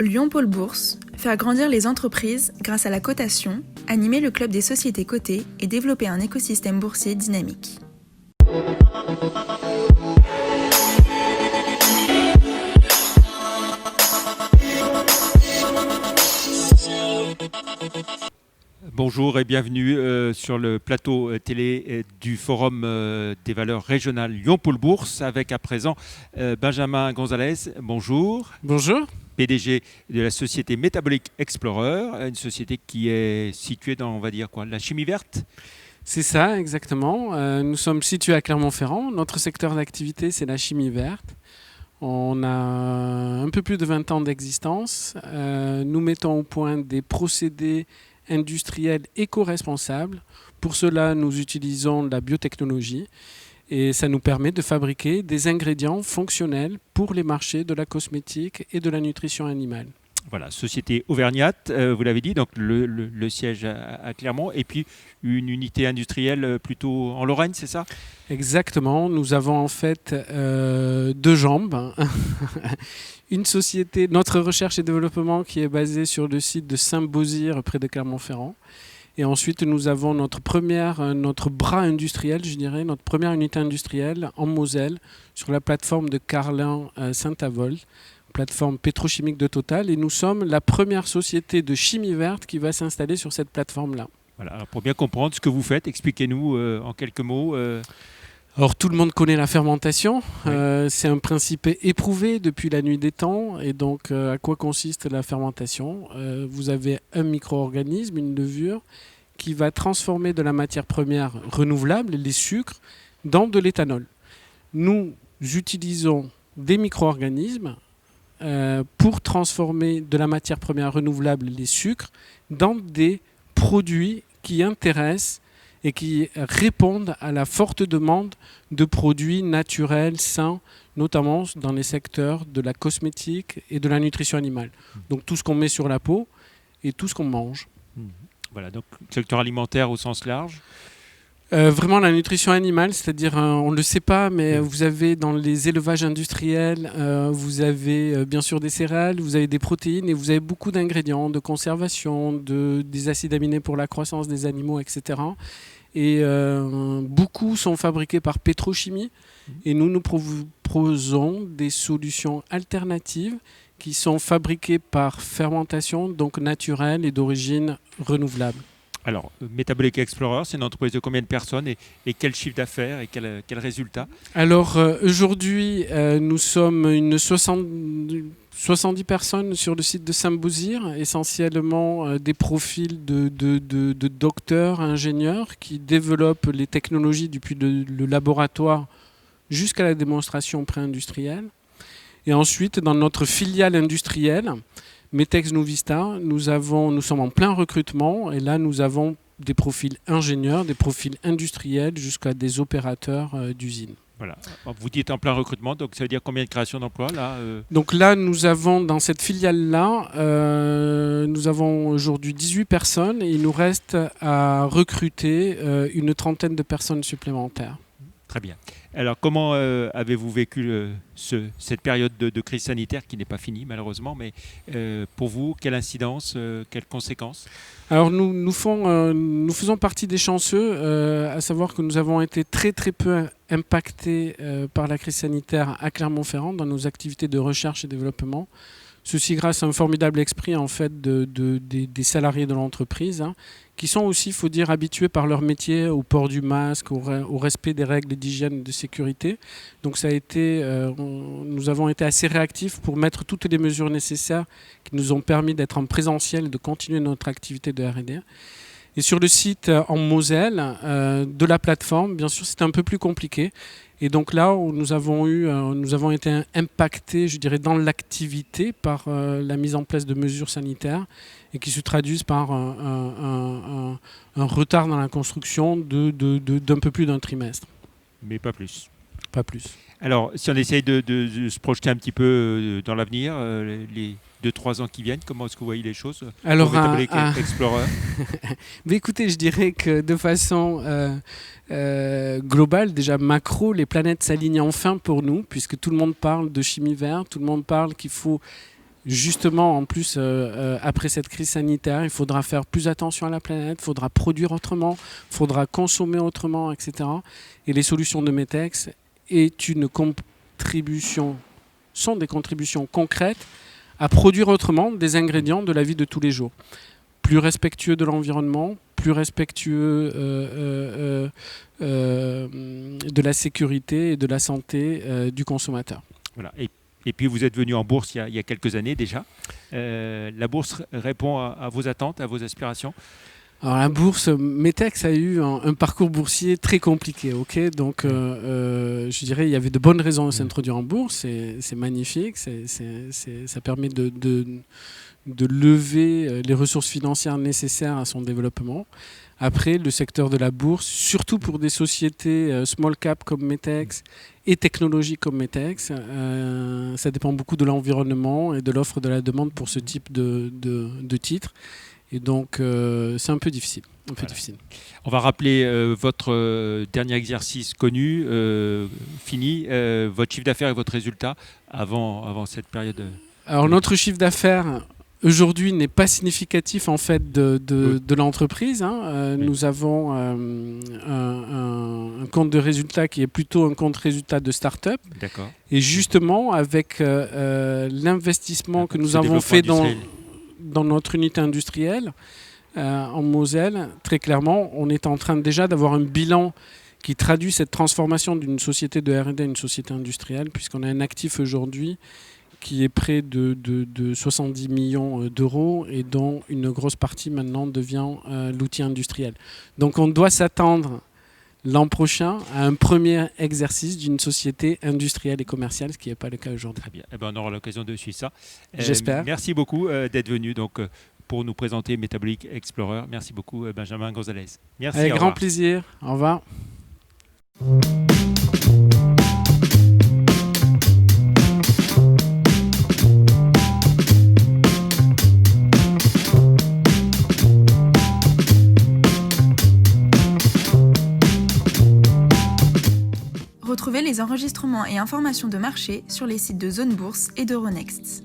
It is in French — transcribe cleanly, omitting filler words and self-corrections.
Lyon Pôle Bourse, faire grandir les entreprises grâce à la cotation, animer le club des sociétés cotées et développer un écosystème boursier dynamique. Bonjour et bienvenue sur le plateau télé du Forum des valeurs régionales Lyon Pôle Bourse avec à présent Benjamin Gonzalez. Bonjour. Bonjour. PDG de la société Metabolic Explorer, une société qui est située dans, on va dire quoi, la chimie verte. C'est ça, exactement. Nous sommes situés à Clermont-Ferrand. Notre secteur d'activité, c'est la chimie verte. On a un peu plus de 20 ans d'existence. Nous mettons au point des procédés industriels éco-responsables. Pour cela, nous utilisons la biotechnologie et ça nous permet de fabriquer des ingrédients fonctionnels pour les marchés de la cosmétique et de la nutrition animale. Voilà, société auvergnate, vous l'avez dit, donc le siège à Clermont, et puis une unité industrielle plutôt en Lorraine, c'est ça ? Exactement, nous avons en fait deux jambes. Une société, notre recherche et développement qui est basée sur le site de Saint-Beauzire près de Clermont-Ferrand. Et ensuite, nous avons notre bras industriel, je dirais, notre première unité industrielle en Moselle sur la plateforme de Carlin-Saint-Avold, plateforme pétrochimique de Total. Et nous sommes la première société de chimie verte qui va s'installer sur cette plateforme-là. Voilà, alors pour bien comprendre ce que vous faites, expliquez-nous en quelques mots. Alors tout le monde connaît la fermentation, Oui. C'est un principe éprouvé depuis la nuit des temps. Et donc à quoi consiste la fermentation ? Vous avez un micro-organisme, une levure, qui va transformer de la matière première renouvelable, les sucres, dans de l'éthanol. Nous utilisons des micro-organismes pour transformer de la matière première renouvelable, les sucres, dans des produits qui intéressent et qui répondent à la forte demande de produits naturels, sains, notamment dans les secteurs de la cosmétique et de la nutrition animale. Donc tout ce qu'on met sur la peau et tout ce qu'on mange. Voilà, donc secteur alimentaire au sens large. Vraiment la nutrition animale, c'est-à-dire, on ne le sait pas, mais vous avez dans les élevages industriels, vous avez bien sûr des céréales, vous avez des protéines et vous avez beaucoup d'ingrédients de conservation, des acides aminés pour la croissance des animaux, etc. Et beaucoup sont fabriqués par pétrochimie et nous proposons des solutions alternatives qui sont fabriquées par fermentation, donc naturelle et d'origine renouvelable. Alors, Metabolic Explorer, c'est une entreprise de combien de personnes et quel chiffre d'affaires et quel résultat ? Alors aujourd'hui, nous sommes une 70 personnes sur le site de Saint-Beauzire, essentiellement des profils de docteurs, ingénieurs qui développent les technologies depuis le laboratoire jusqu'à la démonstration pré-industrielle. Et ensuite, dans notre filiale industrielle, Metex Novista, nous sommes en plein recrutement et là nous avons des profils ingénieurs, des profils industriels jusqu'à des opérateurs d'usines. Voilà. Vous dites en plein recrutement, donc ça veut dire combien de créations d'emplois là Donc là, nous avons dans cette filiale-là, nous avons aujourd'hui 18 personnes et il nous reste à recruter une trentaine de personnes supplémentaires. Très bien. Alors, comment avez-vous vécu cette période de crise sanitaire qui n'est pas finie malheureusement, mais pour vous, quelle incidence, quelles conséquences ? Alors, nous faisons partie des chanceux, à savoir que nous avons été très très peu impactés par la crise sanitaire à Clermont-Ferrand dans nos activités de recherche et développement. Ceci grâce à un formidable esprit en fait, des salariés de l'entreprise, qui sont aussi, il faut dire, habitués par leur métier au port du masque, au respect des règles d'hygiène et de sécurité. Donc ça a été, nous avons été assez réactifs pour mettre toutes les mesures nécessaires qui nous ont permis d'être en présentiel et de continuer notre activité de R&D. Et sur le site en Moselle de la plateforme, bien sûr, c'était un peu plus compliqué. Et donc là, où nous avons été impactés, je dirais, dans l'activité par la mise en place de mesures sanitaires et qui se traduisent par un retard dans la construction d'un peu plus d'un trimestre. Mais pas plus. Pas plus. Alors, si on essaye de se projeter un petit peu dans l'avenir, les 2-3 ans qui viennent, comment est-ce que vous voyez les choses Alors, Metabolic Explorer Mais écoutez, je dirais que de façon globale, déjà macro, les planètes s'alignent enfin pour nous, puisque tout le monde parle de chimie verte, tout le monde parle qu'il faut Justement, en plus, après cette crise sanitaire, il faudra faire plus attention à la planète, il faudra produire autrement, il faudra consommer autrement, etc. Et les solutions de Metex sont des contributions concrètes à produire autrement des ingrédients de la vie de tous les jours. Plus respectueux de l'environnement, plus respectueux de la sécurité et de la santé du consommateur. Voilà. Et puis vous êtes venu en bourse il y a quelques années déjà. La bourse répond à vos attentes, à vos aspirations? Alors la bourse, Metex a eu un parcours boursier très compliqué. Donc je dirais il y avait de bonnes raisons de s'introduire en bourse. C'est magnifique, ça permet de lever les ressources financières nécessaires à son développement. Après, le secteur de la bourse, surtout pour des sociétés small cap comme Metex et technologiques comme Metex, ça dépend beaucoup de l'environnement et de l'offre de la demande pour ce type de titres. Et donc, c'est un peu difficile. Difficile. On va rappeler votre dernier exercice connu, fini, votre chiffre d'affaires et votre résultat avant cette période. Alors, notre chiffre d'affaires aujourd'hui n'est pas significatif en fait de l'entreprise. Oui. Nous avons un compte de résultat qui est plutôt un compte résultat de start-up. D'accord. Et justement, avec l'investissement que nous avons fait dans notre unité industrielle en Moselle, très clairement, on est en train déjà d'avoir un bilan qui traduit cette transformation d'une société de R&D à une société industrielle, puisqu'on a un actif aujourd'hui qui est près de 70 millions d'euros et dont une grosse partie maintenant devient l'outil industriel. Donc on doit s'attendre l'an prochain à un premier exercice d'une société industrielle et commerciale, ce qui n'est pas le cas aujourd'hui. Très bien, on aura l'occasion de suivre ça. J'espère. Merci beaucoup d'être venu pour nous présenter Metabolic Explorer. Merci beaucoup Benjamin Gonzalez. Merci. Avec grand plaisir. Au revoir. Retrouvez les enregistrements et informations de marché sur les sites de Zone Bourse et d'Euronext.